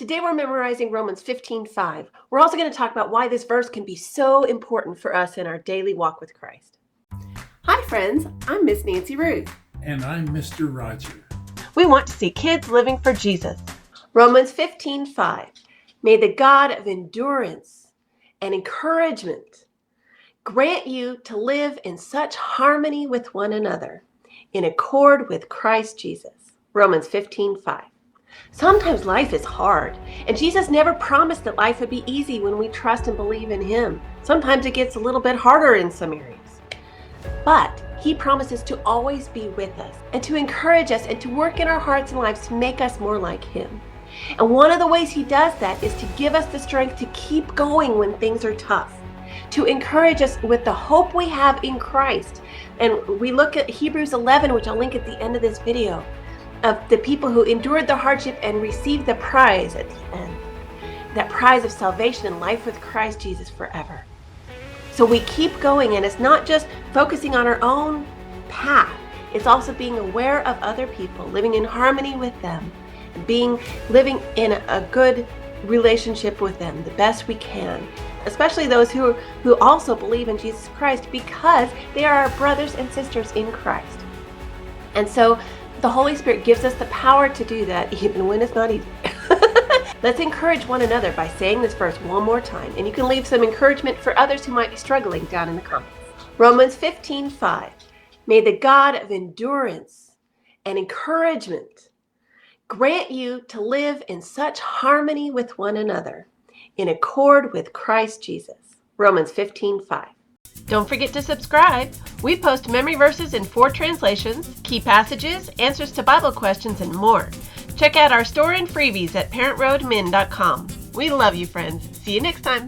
Today we're memorizing Romans 15:5. We're also going to talk about why this verse can be so important for us in our daily walk with Christ. Hi friends, I'm Miss Nancy Ruth. And I'm Mr. Roger. We want to see kids living for Jesus. Romans 15:5. May the God of endurance and encouragement grant you to live in such harmony with one another, in accord with Christ Jesus. Romans 15:5. Sometimes life is hard, and Jesus never promised that life would be easy when we trust and believe in Him. Sometimes it gets a little bit harder in some areas. But He promises to always be with us and to encourage us and to work in our hearts and lives to make us more like Him. And one of the ways He does that is to give us the strength to keep going when things are tough, to encourage us with the hope we have in Christ. And we look at Hebrews 11, which I'll link at the end of this video, of the people who endured the hardship and received the prize at the end. That prize of salvation and life with Christ Jesus forever. So we keep going, and it's not just focusing on our own path. It's also being aware of other people, living in harmony with them, living in a good relationship with them the best we can. Especially those who also believe in Jesus Christ, because they are our brothers and sisters in Christ. And so the Holy Spirit gives us the power to do that, even when it's not easy. Let's encourage one another by saying this verse one more time, and you can leave some encouragement for others who might be struggling down in the comments. Romans 15:5. May the God of endurance and encouragement grant you to live in such harmony with one another, in accord with Christ Jesus. Romans 15:5. Don't forget to subscribe. We post memory verses in 4 translations, key passages, answers to Bible questions, and more. Check out our store and freebies at parentroadmin.com. We love you, friends. See you next time.